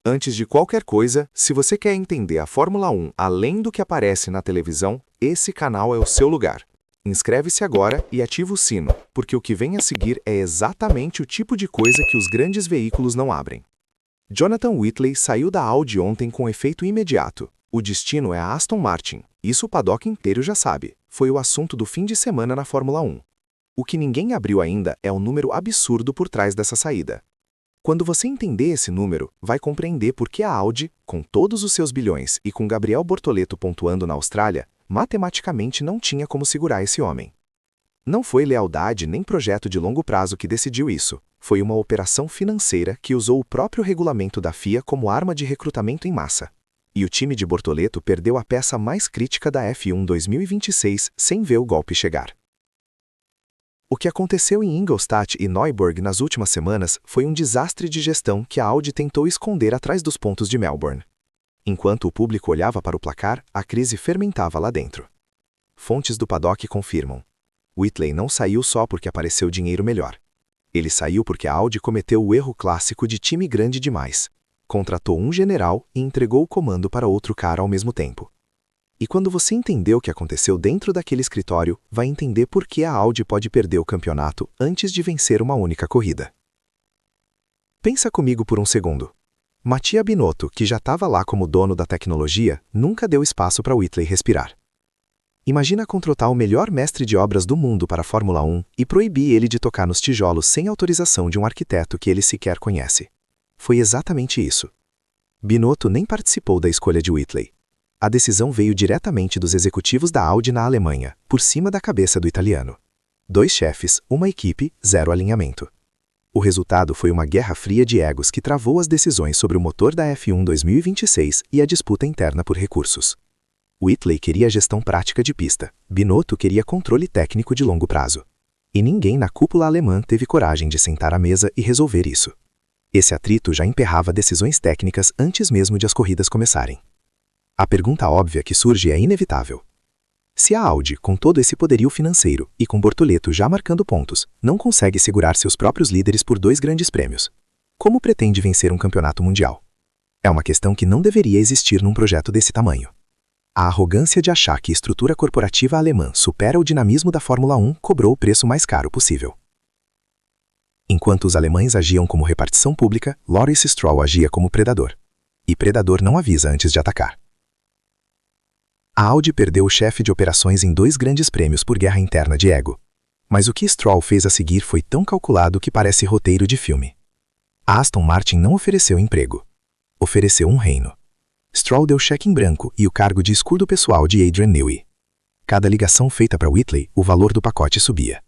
Antes de qualquer coisa, se você quer entender a Fórmula 1 além do que aparece na televisão, esse canal é o seu lugar. Inscreve-se agora e ativa o sino, porque o que vem a seguir é exatamente o tipo de coisa que os grandes veículos não abrem. Jonathan Whitley saiu da Audi ontem com efeito imediato. O destino é a Aston Martin. Isso o paddock inteiro já sabe. Foi o assunto do fim de semana na Fórmula 1. O que ninguém abriu ainda é o número absurdo por trás dessa saída. Quando você entender esse número, vai compreender por que a Audi, com todos os seus bilhões e com Gabriel Bortoleto pontuando na Austrália, matematicamente não tinha como segurar esse homem. Não foi lealdade nem projeto de longo prazo que decidiu isso. Foi uma operação financeira que usou o próprio regulamento da FIA como arma de recrutamento em massa. E o time de Bortoleto perdeu a peça mais crítica da F1 2026 sem ver o golpe chegar. O que aconteceu em Ingolstadt e Neuburg nas últimas semanas foi um desastre de gestão que a Audi tentou esconder atrás dos pontos de Melbourne. Enquanto o público olhava para o placar, a crise fermentava lá dentro. Fontes do paddock confirmam. Whitley não saiu só porque apareceu dinheiro melhor. Ele saiu porque a Audi cometeu o erro clássico de time grande demais. Contratou um general e entregou o comando para outro cara ao mesmo tempo. E quando você entender o que aconteceu dentro daquele escritório, vai entender por que a Audi pode perder o campeonato antes de vencer uma única corrida. Pensa comigo por um segundo. Mattia Binotto, que já estava lá como dono da tecnologia, nunca deu espaço para Whitley respirar. Imagina contratar o melhor mestre de obras do mundo para a Fórmula 1 e proibir ele de tocar nos tijolos sem autorização de um arquiteto que ele sequer conhece. Foi exatamente isso. Binotto nem participou da escolha de Whitley. A decisão veio diretamente dos executivos da Audi na Alemanha, por cima da cabeça do italiano. 2 chefes, uma equipe, 0 alinhamento. O resultado foi uma guerra fria de egos que travou as decisões sobre o motor da F1 2026 e a disputa interna por recursos. Whitley queria a gestão prática de pista, Binotto queria controle técnico de longo prazo. E ninguém na cúpula alemã teve coragem de sentar à mesa e resolver isso. Esse atrito já emperrava decisões técnicas antes mesmo de as corridas começarem. A pergunta óbvia que surge é inevitável. Se a Audi, com todo esse poderio financeiro e com Bortoleto já marcando pontos, não consegue segurar seus próprios líderes por 2 grandes prêmios, como pretende vencer um campeonato mundial? É uma questão que não deveria existir num projeto desse tamanho. A arrogância de achar que a estrutura corporativa alemã supera o dinamismo da Fórmula 1 cobrou o preço mais caro possível. Enquanto os alemães agiam como repartição pública, Lawrence Stroll agia como predador. E predador não avisa antes de atacar. A Audi perdeu o chefe de operações em 2 grandes prêmios por guerra interna de ego. Mas o que Stroll fez a seguir foi tão calculado que parece roteiro de filme. A Aston Martin não ofereceu emprego. Ofereceu um reino. Stroll deu cheque em branco e o cargo de escudo pessoal de Adrian Newey. Cada ligação feita para Whitley, o valor do pacote subia.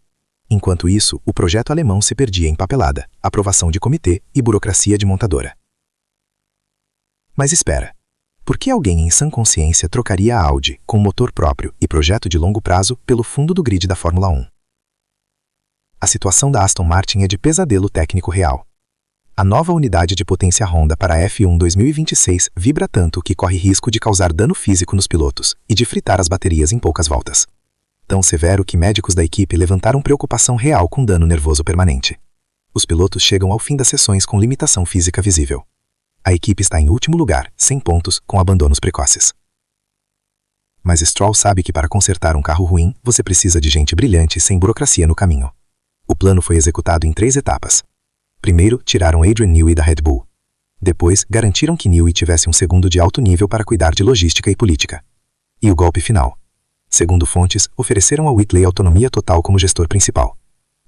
Enquanto isso, o projeto alemão se perdia em papelada, aprovação de comitê e burocracia de montadora. Mas espera. Por que alguém em sã consciência trocaria a Audi, com motor próprio e projeto de longo prazo, pelo fundo do grid da Fórmula 1? A situação da Aston Martin é de pesadelo técnico real. A nova unidade de potência Honda para a F1 2026 vibra tanto que corre risco de causar dano físico nos pilotos e de fritar as baterias em poucas voltas. Tão severo que médicos da equipe levantaram preocupação real com dano nervoso permanente. Os pilotos chegam ao fim das sessões com limitação física visível. A equipe está em último lugar, 100 pontos, com abandonos precoces. Mas Stroll sabe que para consertar um carro ruim, você precisa de gente brilhante sem burocracia no caminho. O plano foi executado em 3 etapas. Primeiro, tiraram Adrian Newey da Red Bull. Depois, garantiram que Newey tivesse um segundo de alto nível para cuidar de logística e política. E o golpe final. Segundo fontes, ofereceram a Whitley autonomia total como gestor principal.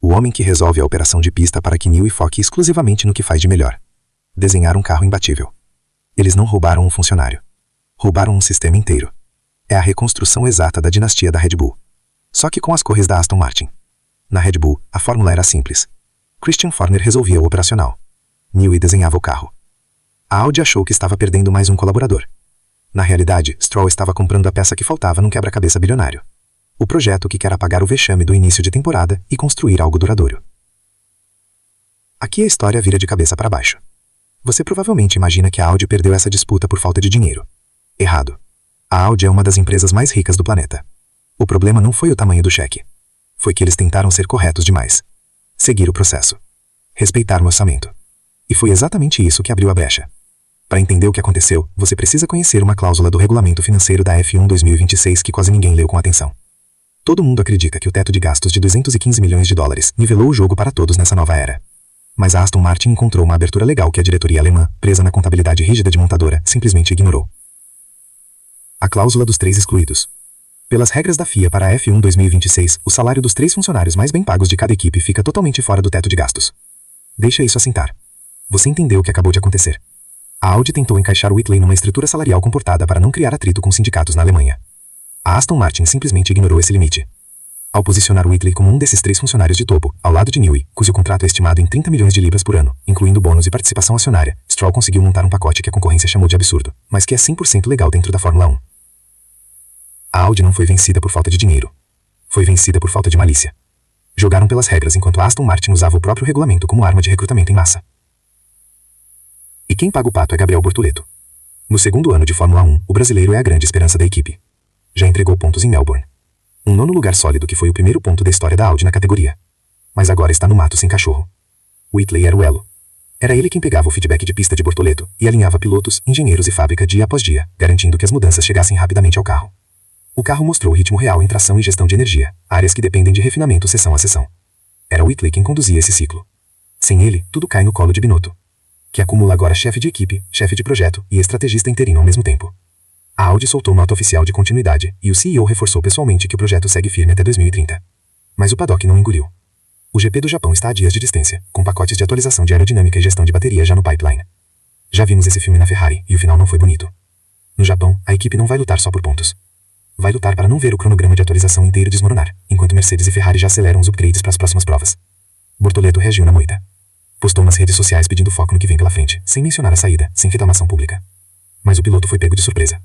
O homem que resolve a operação de pista para que Newey foque exclusivamente no que faz de melhor. Desenhar um carro imbatível. Eles não roubaram um funcionário. Roubaram um sistema inteiro. É a reconstrução exata da dinastia da Red Bull. Só que com as cores da Aston Martin. Na Red Bull, a fórmula era simples. Christian Horner resolvia o operacional. Newey desenhava o carro. A Audi achou que estava perdendo mais um colaborador. Na realidade, Stroll estava comprando a peça que faltava num quebra-cabeça bilionário. O projeto que quer apagar o vexame do início de temporada e construir algo duradouro. Aqui a história vira de cabeça para baixo. Você provavelmente imagina que a Audi perdeu essa disputa por falta de dinheiro. Errado. A Audi é uma das empresas mais ricas do planeta. O problema não foi o tamanho do cheque. Foi que eles tentaram ser corretos demais. Seguir o processo. Respeitar o orçamento. E foi exatamente isso que abriu a brecha. Para entender o que aconteceu, você precisa conhecer uma cláusula do regulamento financeiro da F1 2026 que quase ninguém leu com atenção. Todo mundo acredita que o teto de gastos de 215 milhões de dólares nivelou o jogo para todos nessa nova era. Mas a Aston Martin encontrou uma abertura legal que a diretoria alemã, presa na contabilidade rígida de montadora, simplesmente ignorou. A cláusula dos 3 excluídos. Pelas regras da FIA para a F1 2026, o salário dos 3 funcionários mais bem pagos de cada equipe fica totalmente fora do teto de gastos. Deixa isso assentar. Você entendeu o que acabou de acontecer. A Audi tentou encaixar o Whitley numa estrutura salarial comportada para não criar atrito com sindicatos na Alemanha. A Aston Martin simplesmente ignorou esse limite. Ao posicionar o Whitley como um desses 3 funcionários de topo, ao lado de Newey, cujo contrato é estimado em 30 milhões de libras por ano, incluindo bônus e participação acionária, Stroll conseguiu montar um pacote que a concorrência chamou de absurdo, mas que é 100% legal dentro da Fórmula 1. A Audi não foi vencida por falta de dinheiro. Foi vencida por falta de malícia. Jogaram pelas regras enquanto a Aston Martin usava o próprio regulamento como arma de recrutamento em massa. E quem paga o pato é Gabriel Bortoleto. No segundo ano de Fórmula 1, o brasileiro é a grande esperança da equipe. Já entregou pontos em Melbourne. Um 9º lugar sólido que foi o primeiro ponto da história da Audi na categoria. Mas agora está no mato sem cachorro. Whitley era o elo. Era ele quem pegava o feedback de pista de Bortoleto e alinhava pilotos, engenheiros e fábrica dia após dia, garantindo que as mudanças chegassem rapidamente ao carro. O carro mostrou o ritmo real em tração e gestão de energia, áreas que dependem de refinamento seção a seção. Era Whitley quem conduzia esse ciclo. Sem ele, tudo cai no colo de Binotto, que acumula agora chefe de equipe, chefe de projeto e estrategista interino ao mesmo tempo. A Audi soltou nota oficial de continuidade e o CEO reforçou pessoalmente que o projeto segue firme até 2030. Mas o paddock não engoliu. O GP do Japão está a dias de distância, com pacotes de atualização de aerodinâmica e gestão de bateria já no pipeline. Já vimos esse filme na Ferrari e o final não foi bonito. No Japão, a equipe não vai lutar só por pontos. Vai lutar para não ver o cronograma de atualização inteiro desmoronar, enquanto Mercedes e Ferrari já aceleram os upgrades para as próximas provas. Bortoleto reagiu na moita. Postou nas redes sociais pedindo foco no que vem pela frente, sem mencionar a saída, sem reclamação pública. Mas o piloto foi pego de surpresa.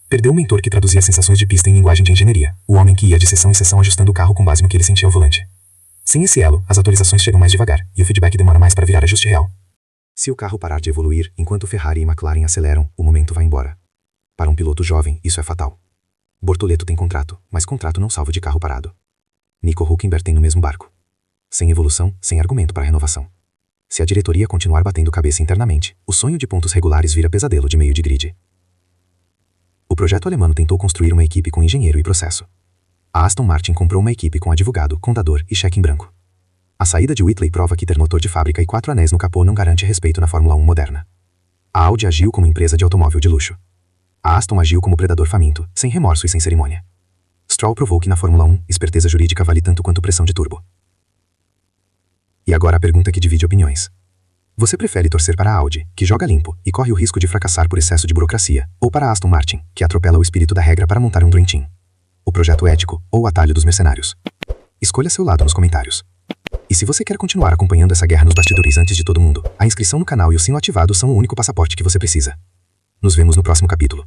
Perdeu o mentor que traduzia sensações de pista em linguagem de engenharia, o homem que ia de seção em seção ajustando o carro com base no que ele sentia ao volante. Sem esse elo, as atualizações chegam mais devagar, e o feedback demora mais para virar ajuste real. Se o carro parar de evoluir enquanto Ferrari e McLaren aceleram, o momento vai embora. Para um piloto jovem, isso é fatal. Bortoleto tem contrato, mas contrato não salva de carro parado. Nico Hülkenberg tem no mesmo barco. Sem evolução, sem argumento para renovação. Se a diretoria continuar batendo cabeça internamente, o sonho de pontos regulares vira pesadelo de meio de grid. O projeto alemão tentou construir uma equipe com engenheiro e processo. A Aston Martin comprou uma equipe com advogado, contador e cheque em branco. A saída de Whitley prova que ter motor de fábrica e 4 anéis no capô não garante respeito na Fórmula 1 moderna. A Audi agiu como empresa de automóvel de luxo. A Aston agiu como predador faminto, sem remorso e sem cerimônia. Stroll provou que na Fórmula 1, esperteza jurídica vale tanto quanto pressão de turbo. E agora a pergunta que divide opiniões. Você prefere torcer para a Audi, que joga limpo e corre o risco de fracassar por excesso de burocracia, ou para a Aston Martin, que atropela o espírito da regra para montar um Dream Team? O projeto ético ou o atalho dos mercenários? Escolha seu lado nos comentários. E se você quer continuar acompanhando essa guerra nos bastidores antes de todo mundo, a inscrição no canal e o sino ativado são o único passaporte que você precisa. Nos vemos no próximo capítulo.